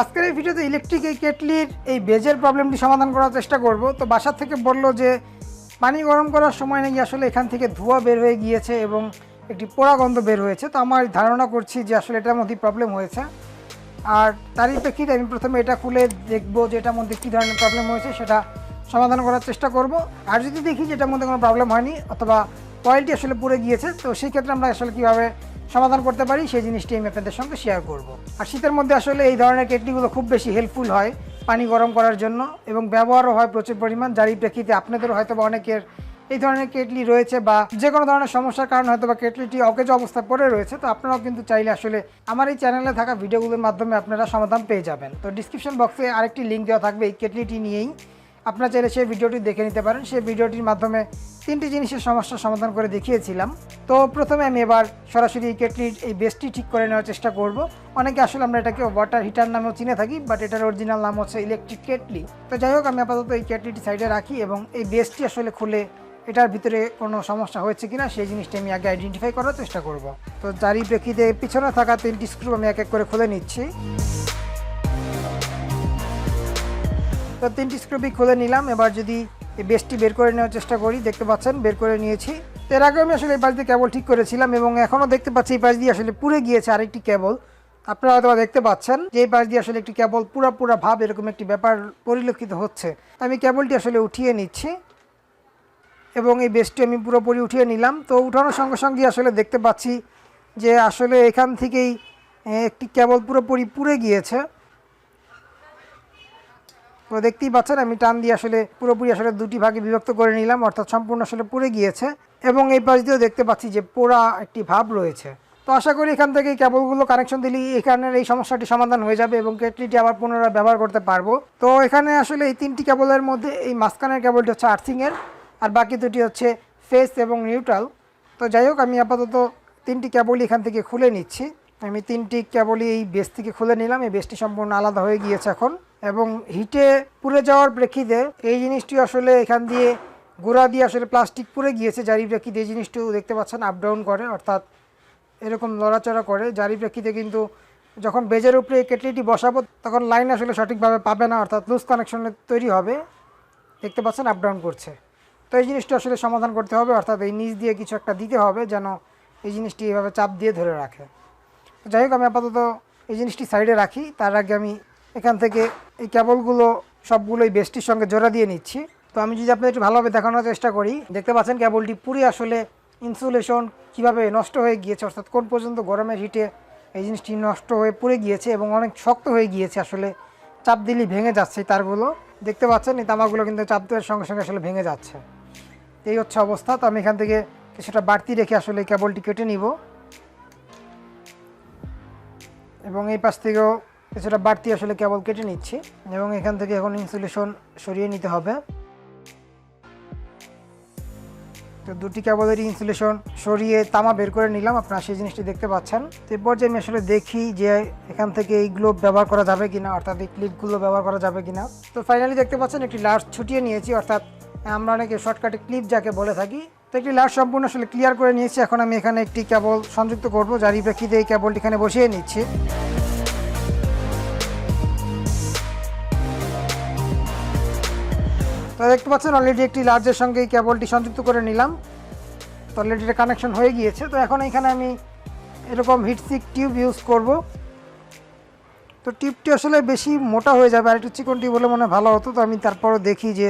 আজকের এই ভিডিওতে ইলেকট্রিক এই কেটলির এই বেজের প্রবলেমটি সমাধান করার চেষ্টা করব। তো বাসা থেকে বলল যে পানি গরম করার সময় নাকি আসলে এখান থেকে ধোঁয়া বের হয়ে গিয়েছে এবং একটি পোড়া গন্ধ বের হয়েছে। তো আমার ধারণা করছি যে আসলে এটার মধ্যে প্রবলেম হয়েছে। আর তারই প্রেক্ষিতে আমি প্রথমে এটা খুলে দেখব যে এটার মধ্যে কী ধরনের প্রবলেম হয়েছে, সেটা সমাধান করার চেষ্টা করব। আর যদি দেখি যে এটার মধ্যে কোনো প্রবলেম হয়নি অথবা কয়েলটি আসলে পুড়ে গিয়েছে, তো সেই ক্ষেত্রে আমরা আসলে কীভাবে সমাধান করতে পারি সেই জিনিসটি আমি আপনাদের সঙ্গে শেয়ার করব। আর শীতের মধ্যে আসলে এই ধরনের কেটলিগুলো খুব বেশি হেল্পফুল হয় পানি গরম করার জন্য এবং ব্যবহারও হয় প্রচুর পরিমাণ। যারই প্রেক্ষিতে আপনাদেরও হয়তো বা অনেকের এই ধরনের কেটলি রয়েছে বা যে কোনো ধরনের সমস্যার কারণে হয়তো বা কেটলিটি অকেজ অবস্থায় পড়ে রয়েছে। তো আপনারাও কিন্তু চাইলে আসলে আমার এই চ্যানেলে থাকা ভিডিওগুলোর মাধ্যমে আপনারা সমাধান পেয়ে যাবেন। তো ডিসক্রিপশন বক্সে আরেকটি লিঙ্ক দেওয়া থাকবে এই কেটলিটি নিয়েই, আপনারা চাইলে সেই ভিডিওটি দেখে নিতে পারেন। সেই ভিডিওটির মাধ্যমে 3টি জিনিসের সমস্যার সমাধান করে দেখিয়েছিলাম। তো প্রথমে আমি এবার সরাসরি এই কেটলির এই বেসটি ঠিক করে নেওয়ার চেষ্টা করব। অনেকে আসলে আমরা এটাকে ওয়াটার হিটার নামেও চিনে থাকি, বাট এটার অরিজিনাল নাম হচ্ছে ইলেকট্রিক কেটলি। তো যাই হোক, আমি আপাতত এই কেটলিটি সাইডে রাখি এবং এই বেসটি আসলে খুলে এটার ভিতরে কোনো সমস্যা হয়েছে কিনা সেই জিনিসটা আমি আগে আইডেন্টিফাই করার চেষ্টা করব। তো যারই প্রেক্ষিতে পিছনে থাকা 3টি স্ক্রু আমি এক এক করে খুলে নিচ্ছি। তো 3টি স্ক্রুবি খুলে নিলাম। এবার যদি এই বেসটি বের করে নেওয়ার চেষ্টা করি, দেখতে পাচ্ছেন বের করে নিয়েছি। এর আগে আমি আসলে এই পাশ দিয়ে কেবল ঠিক করেছিলাম এবং এখনও দেখতে পাচ্ছি এই পাশ দিয়ে আসলে পুড়ে গিয়েছে আরেকটি কেবল। আপনারা হয়তো দেখতে পাচ্ছেন যে এই পাশ দিয়ে আসলে একটি কেবল পুরা ভাব এরকম একটি ব্যাপার পরিলক্ষিত হচ্ছে। আমি কেবলটি আসলে উঠিয়ে নিচ্ছি এবং এই বেসটি আমি পুরোপুরি উঠিয়ে নিলাম। তো উঠানোর সঙ্গে সঙ্গে আসলে দেখতে পাচ্ছি যে আসলে এখান থেকেই একটি কেবল পুরোপুরি পুড়ে গিয়েছে। তো দেখতেই পাচ্ছেন আমি টান দিয়ে আসলে পুরোপুরি আসলে 2টি ভাগে বিভক্ত করে নিলাম, অর্থাৎ সম্পূর্ণ আসলে পুড়ে গিয়েছে এবং এই পাশ দিয়েও দেখতে পাচ্ছি যে পোড়া একটি ভাব রয়েছে। তো আশা করি এখান থেকে কেবলগুলো কানেকশন দিলেই এখানের এই সমস্যাটি সমাধান হয়ে যাবে এবং কেটলিটি আবার পুনরায় ব্যবহার করতে পারবো। তো এখানে আসলে এই 3টি কেবলের মধ্যে এই মাঝখানের কেবলটি হচ্ছে আর্থিংয়ের, আর বাকি 2টি হচ্ছে ফেস এবং নিউট্রাল। তো যাই হোক, আমি আপাতত 3টি কেবলই এখান থেকে খুলে নিচ্ছি। আমি 3টি কেবলই এই বেস থেকে খুলে নিলাম। এই বেসটি সম্পূর্ণ আলাদা হয়ে গিয়েছে এখন এবং হিটে পুড়ে যাওয়ার প্রেক্ষিতে এই জিনিসটি আসলে এখান দিয়ে গোড়া দিয়ে আসলে প্লাস্টিক পুড়ে গিয়েছে, যারই প্রেক্ষিতে এই জিনিসটিও দেখতে পাচ্ছেন আপ ডাউন করে, অর্থাৎ এরকম নড়াচড়া করে। যারই প্রেক্ষিতে কিন্তু যখন বেজের উপরে এই কেটলিটি বসাবো তখন লাইন আসলে সঠিকভাবে পাবে না, অর্থাৎ লুজ কানেকশনে তৈরি হবে। দেখতে পাচ্ছেন আপ ডাউন করছে। তো এই জিনিসটা আসলে সমাধান করতে হবে, অর্থাৎ এই নিচ দিয়ে কিছু একটা দিতে হবে যেন এই জিনিসটি এইভাবে চাপ দিয়ে ধরে রাখে। যাই হোক, আমি আপাতত এই জিনিসটি সাইডে রাখি। তার আগে আমি এখান থেকে এই কেবলগুলো সবগুলোই বেসটির সঙ্গে জোড়া দিয়ে নিচ্ছি। তো আমি যদি আপনাদের একটু ভালোভাবে দেখানোর চেষ্টা করি, দেখতে পাচ্ছেন কেবলটি পুরো আসলে ইনসুলেশন কীভাবে নষ্ট হয়ে গিয়েছে, অর্থাৎ কোন পর্যন্ত গরমের হিটে এই জিনিসটি নষ্ট হয়ে পুড়ে গিয়েছে এবং অনেক শক্ত হয়ে গিয়েছে, আসলে চাপ দিলেই ভেঙে যাচ্ছে এই তারগুলো। দেখতে পাচ্ছেন এই তামাগুলো কিন্তু চাপ দেওয়ার সঙ্গে সঙ্গে আসলে ভেঙে যাচ্ছে। এই হচ্ছে অবস্থা। তো আমি এখান থেকে কিছুটা বাড়তি রেখে আসলে এই কেবলটি কেটে নিব এবং এই পাশ থেকেও কিছুটা বাড়তি আসলে কেবল কেটে নিচ্ছি এবং এখান থেকে এখন ইনসুলেশন সরিয়ে নিতে হবে। তো 2টি কেবলেরই ইনসুলেশন সরিয়ে তামা বের করে নিলাম, আপনারা সেই জিনিসটি দেখতে পাচ্ছেন। তো এরপর যে আমি আসলে দেখি যে এখান থেকে এই গ্লোব ব্যবহার করা যাবে কিনা, অর্থাৎ এই ক্লিপগুলো ব্যবহার করা যাবে কিনা। তো ফাইনালি দেখতে পাচ্ছেন একটি লার্জ ছুটিয়ে নিয়েছি, অর্থাৎ আমরা অনেকে শর্টকাটে ক্লিপ যাকে বলে থাকি। তো একটি লার্জ সম্পূর্ণ আসলে ক্লিয়ার করে নিয়েছি। এখন আমি এখানে একটি কেবল সংযুক্ত করব, যারই প্রেক্ষিতে এই কেবলটি এখানে বসিয়ে নিচ্ছি। তো দেখতে পাচ্ছেন অলরেডি একটি লার্জের সঙ্গে এই কেবলটি সংযুক্ত করে নিলাম। তো অলরেডি এটা কানেকশন হয়ে গিয়েছে। তো এখন এখানে আমি এরকম হিটসিক টিউব ইউজ করব। তো টিউবটি আসলে বেশি মোটা হয়ে যাবে, আর একটু চিকন টিউব হলে মনে ভালো হতো। তো আমি তারপরও দেখি যে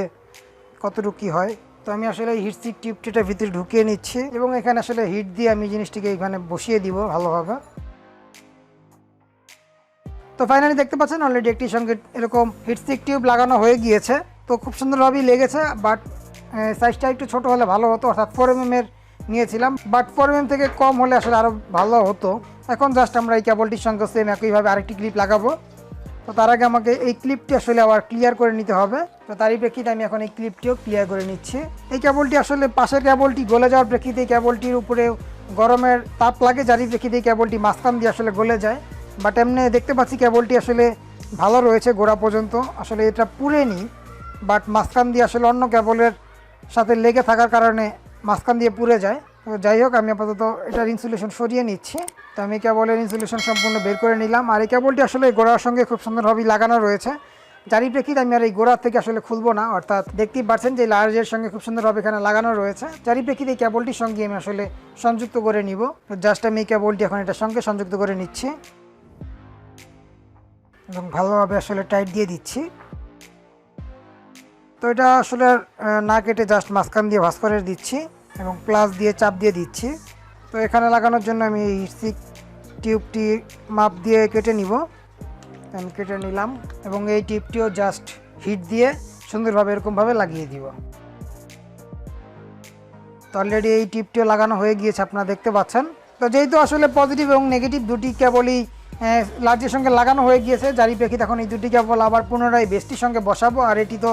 কতটুকু কী হয়। তো আমি আসলে এই হিটসিক টিউবটিটা ভিতরে ঢুকিয়ে নিচ্ছি এবং এখানে আসলে হিট দিয়ে আমি জিনিসটিকে এখানে বসিয়ে দিব ভালোভাবে। তো ফাইনালি দেখতে পাচ্ছেন অলরেডি একটির সঙ্গে এরকম হিটসিক টিউব লাগানো হয়ে গিয়েছে। তো খুব সুন্দরভাবেই লেগেছে, বাট সাইজটা একটু ছোটো হলে ভালো হতো, অর্থাৎ 4mm এর নিয়েছিলাম, বাট 4mm থেকে কম হলে আসলে আরও ভালো হতো। এখন জাস্ট আমরা এই কেবলটির সঙ্গে সেম একইভাবে আরেকটি ক্লিপ লাগাবো। তো তার আগে আমাকে এই ক্লিপটি আসলে আবার ক্লিয়ার করে নিতে হবে। তো তারই প্রেক্ষিতে আমি এখন এই ক্লিপটিও ক্লিয়ার করে নিচ্ছি। এই কেবলটি আসলে পাশের কেবলটি গলে যাওয়ার প্রেক্ষিতে এই কেবলটির উপরে গরমের তাপ লাগে, যারই প্রেক্ষিতে এই কেবলটি মাঝখান দিয়ে আসলে গলে যায়। বাট এমনি দেখতে পাচ্ছি কেবলটি আসলে ভালো রয়েছে গোড়া পর্যন্ত, আসলে এটা পুড়েনি, বাট মাঝখান দিয়ে আসলে অন্য কেবলের সাথে লেগে থাকার কারণে মাঝখান দিয়ে পুড়ে যায়। তো যাই হোক, আমি আপাতত এটার ইনসুলেশন সরিয়ে নিচ্ছি। তো আমি কেবলের ইনসুলেশন সম্পূর্ণ বের করে নিলাম। আর এই কেবলটি আসলে গোড়ার সঙ্গে খুব সুন্দরভাবে লাগানো রয়েছে। যারই প্রেক্ষিতে আমি আর এই গোড়ার থেকে আসলে খুলবো না, অর্থাৎ দেখতেই পাচ্ছেন যে লার্জের সঙ্গে খুব সুন্দরভাবে এখানে লাগানো রয়েছে। যারই প্রেক্ষিতে এই কেবলটির সঙ্গে আমি আসলে সংযুক্ত করে নিব। তো জাস্ট আমি এই কেবলটি এখন এটার সঙ্গে সংযুক্ত করে নিচ্ছি এবং ভালোভাবে আসলে টাইট দিয়ে দিচ্ছি। তো এটা আসলে না কেটে জাস্ট মাঝখান দিয়ে ভাঁজ করে দিচ্ছি এবং প্লাস দিয়ে চাপ দিয়ে দিচ্ছি। তো এখানে লাগানোর জন্য আমি এই টিউবটি মাপ দিয়ে কেটে নিব। আমি কেটে নিলাম এবং এই টিউবটিও জাস্ট হিট দিয়ে সুন্দরভাবে এরকমভাবে লাগিয়ে দিব। তো অলরেডি এই টিউবটিও লাগানো হয়ে গিয়েছে, আপনারা দেখতে পাচ্ছেন। তো যেহেতু আসলে পজিটিভ এবং নেগেটিভ দুটি কেবলই লার্জের সঙ্গে লাগানো হয়ে গিয়েছে, যারই প্রেক্ষিতে এখন এই দুটি কেবল আবার পুনরায় বেসটির সঙ্গে বসাবো। আর এটি তো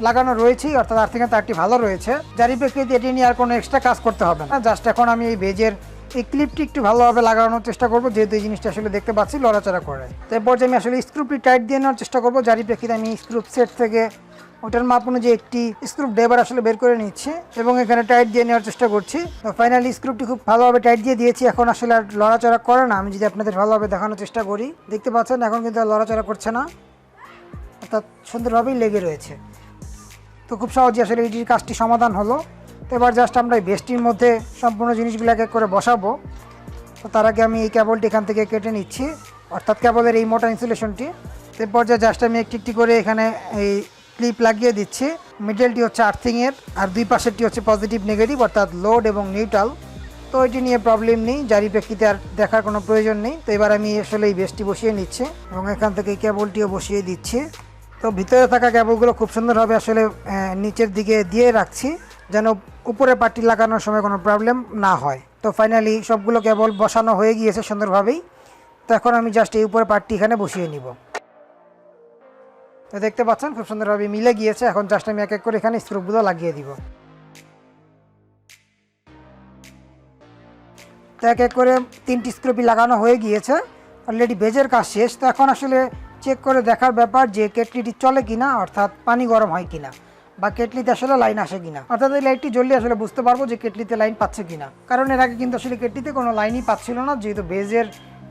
লাগানো রয়েছেই, অর্থাৎ তার থেকে তারটি ভালো রয়েছে, যারই প্রেক্ষিতে এটি নিয়ে আর কোনো এক্সট্রা কাজ করতে হবে না। জাস্ট এখন আমি এই বেজের এই ক্লিপটি একটু ভালোভাবে লাগানোর চেষ্টা করবো, যেহেতু এই জিনিসটা আসলে দেখতে পাচ্ছি লড়াচড়া করে। তো এরপর যে আমি আসলে স্ক্রুপটি টাইট দিয়ে নেওয়ার চেষ্টা করবো, যারই প্রেক্ষিতে আমি স্ক্রুপ সেট থেকে ওটার মাপ অনুযায়ী একটি স্ক্রুপ ড্রাইভার আসলে বের করে নিচ্ছি এবং এখানে টাইট দিয়ে নেওয়ার চেষ্টা করছি। তো ফাইনালি স্ক্রুপটি খুব ভালোভাবে টাইট দিয়ে দিয়েছি। এখন আসলে আর লড়াচড়া করে না। আমি যদি আপনাদের ভালোভাবে দেখানোর চেষ্টা করি, দেখতে পাচ্ছেন এখন কিন্তু আর লড়াচড়া করছে না, অর্থাৎ সুন্দরভাবেই লেগে রয়েছে। তো খুব সহজেই আসলে এটির কাজটি সমাধান হলো। তো এবার জাস্ট আমরা এই বেসটির মধ্যে সম্পূর্ণ জিনিসগুলো এক এক করে বসাবো। তো তার আগে আমি এই কেবলটি এখান থেকে কেটে নিচ্ছি, অর্থাৎ কেবলের এই মোটা ইনসুলেশনটি। এরপর জাস্ট আমি একটি একটি করে এখানে এই ক্লিপ লাগিয়ে দিচ্ছি। মিডলটি হচ্ছে আর্থিংয়ের, আর দুই পাশেরটি হচ্ছে পজিটিভ নেগেটিভ, অর্থাৎ লোড এবং নিউট্রাল। তো এটি নিয়ে প্রবলেম নেই, যারই প্রেক্ষিতে আর দেখার কোনো প্রয়োজন নেই। তো এবার আমি আসলে এই বেসটি বসিয়ে নিচ্ছি এবং এখান থেকে কেবলটিও বসিয়ে দিচ্ছি। তো ভিতরে থাকা কেবলগুলো খুব সুন্দরভাবে আসলে নিচের দিকে দিয়ে রাখছি, যেন উপরে পার্টি লাগানোর সময় কোনো প্রবলেম না হয়। তো ফাইনালি সবগুলো কেবল বসানো হয়ে গিয়েছে সুন্দরভাবেই। তো এখন আমি জাস্ট এই উপরে পার্টটি এখানে বসিয়ে নিব। তো দেখতে পাচ্ছেন খুব সুন্দরভাবে মিলে গিয়েছে। এখন জাস্ট আমি এক এক করে এখানে স্ক্রুপগুলো লাগিয়ে দিব। তো এক এক করে 3টি স্ক্রুপই লাগানো হয়ে গিয়েছে, অলরেডি বেজের কাজ শেষ। তো এখন আসলে চেক করে দেখার ব্যাপার যে কেটলিটি চলে কিনা, অর্থাৎ পানি গরম হয় কিনা, বা কেটলিতে আসলে লাইন আসে কিনা। অর্থাৎ এই লাইটটি জ্বললে আসলে বুঝতে পারবো যে কেটলিতে লাইন পাচ্ছে কিনা, কারণ এর আগে কিন্তু আসলে কেটলিতে কোনো লাইনই পাচ্ছিল না, যেহেতু বেজের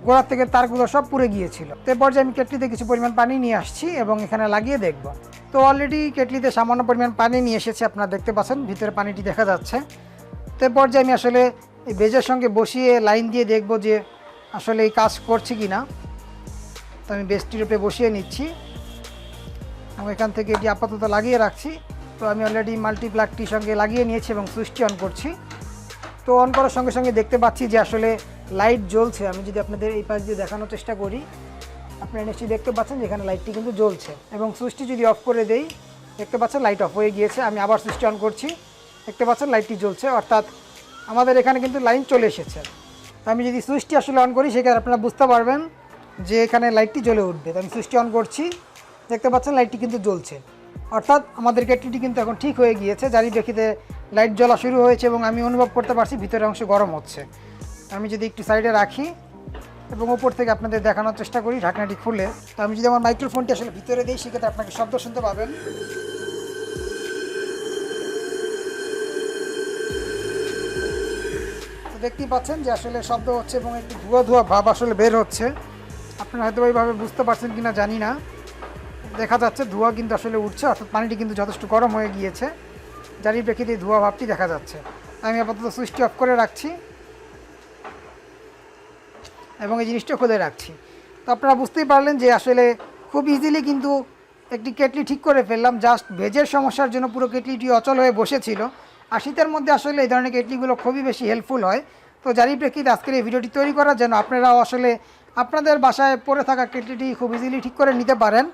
গোড়ার থেকে তারগুলো সব পুড়ে গিয়েছিল। তো এরপর যে আমি কেটলিতে কিছু পরিমাণ পানি নিয়ে আসছি এবং এখানে লাগিয়ে দেখব। তো অলরেডি কেটলিতে সামান্য পরিমাণ পানি নিয়ে এসেছে, আপনারা দেখতে পাচ্ছেন ভিতরে পানিটি দেখা যাচ্ছে। তো এরপর যে আমি আসলে এই বেজের সঙ্গে বসিয়ে লাইন দিয়ে দেখব যে আসলে এই কাজ করছে কিনা। তো আমি বেসটির উপরে বসিয়ে নিচ্ছি এবং এখান থেকে এটি আপাতত লাগিয়ে রাখছি। তো আমি অলরেডি মাল্টিপ্লাগটির সঙ্গে লাগিয়ে নিয়েছি এবং সুইচটি অন করছি। তো অন করার সঙ্গে সঙ্গে দেখতে পাচ্ছি যে আসলে লাইট জ্বলছে। আমি যদি আপনাদের এই পাশ দিয়ে দেখানোর চেষ্টা করি, আপনারা নিশ্চয়ই দেখতে পাচ্ছেন যে এখানে লাইটটি কিন্তু জ্বলছে। এবং সুইচটি যদি অফ করে দেই, দেখতে পাচ্ছেন লাইট অফ হয়ে গিয়েছে। আমি আবার সুইচটি অন করছি, দেখতে পাচ্ছেন লাইটটি জ্বলছে, অর্থাৎ আমাদের এখানে কিন্তু লাইন চলে এসেছে। তো আমি যদি সুইচটি আসলে অন করি, সেক্ষেত্রে আপনারা বুঝতে পারবেন যে এখানে লাইটটি জ্বলে উঠবে। তো আমি সুইচটি অন করছি, দেখতে পাচ্ছেন লাইটটি কিন্তু জ্বলছে, অর্থাৎ আমাদের কেটলিটি কিন্তু এখন ঠিক হয়ে গিয়েছে। যারই প্রেক্ষিতে লাইট জ্বলা শুরু হয়েছে এবং আমি অনুভব করতে পারছি ভিতরের অংশ গরম হচ্ছে। আমি যদি একটু সাইডে রাখি এবং উপর থেকে আপনাদের দেখানোর চেষ্টা করি ঢাকনাটি খুলে, তো আমি যদি আমার মাইক্রোফোনটি আসলে ভিতরে দিই, সেক্ষেত্রে আপনাকে শব্দ শুনতে পাবেন। তো দেখতেই পাচ্ছেন যে আসলে শব্দ হচ্ছে এবং একটু ধোঁয়া ধোঁয়া ভাব আসলে বের হচ্ছে। আপনারা হয়তো ওইভাবে বুঝতে পারছেন কিনা জানি না, দেখা যাচ্ছে ধোঁয়া কিন্তু আসলে উঠছে, অর্থাৎ পানিটি কিন্তু যথেষ্ট গরম হয়ে গিয়েছে, যারই প্রেক্ষিতে ধোঁয়া ভাবটি দেখা যাচ্ছে। আমি আপাতত সুইচটি অফ করে রাখছি এবং এই জিনিসটা খুলে রাখছি। তো আপনারা বুঝতেই পারলেন যে আসলে খুব ইজিলি কিন্তু একটি কেটলি ঠিক করে ফেললাম। জাস্ট ভেজের সমস্যার জন্য পুরো কেটলিটি অচল হয়ে বসেছিল। আর শীতের মধ্যে আসলে এই ধরনের কেটলিগুলো খুবই বেশি হেল্পফুল হয়। তো যারই প্রেক্ষিতে আজকের এই ভিডিওটি তৈরি করার জন্য আপনারাও আসলে আপনাদের বাসায় পড়ে থাকা কেটলিটি খুব ইজিলি ঠিক করে নিতে পারেন।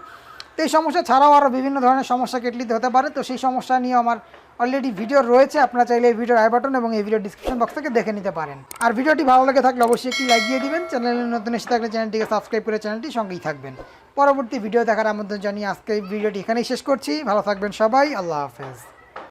তো এই সমস্যা ছাড়াও আরও বিভিন্ন ধরনের সমস্যা কেটলিতে হতে পারে। তো সেই সমস্যা নিয়ে আমার অলরেডি ভিডিও রয়েছে, আপনারা চাইলে এই ভিডিওর আই বাটন এবং এই ভিডিও ডিসক্রিপশন বক্স থেকে দেখে নিতে পারেন। আর ভিডিওটি ভালো লেগে থাকলে অবশ্যই একটি লাইক দিয়ে দিবেন। চ্যানেলে নতুন এসে থাকলে চ্যানেলটিকে সাবস্ক্রাইব করে চ্যানেলটি সঙ্গেই থাকবেন। পরবর্তী ভিডিও দেখার আমন্ত্রণ জানিয়ে আজকে এই ভিডিওটি এখানেই শেষ করছি। ভালো থাকবেন সবাই, আল্লাহ হাফেজ।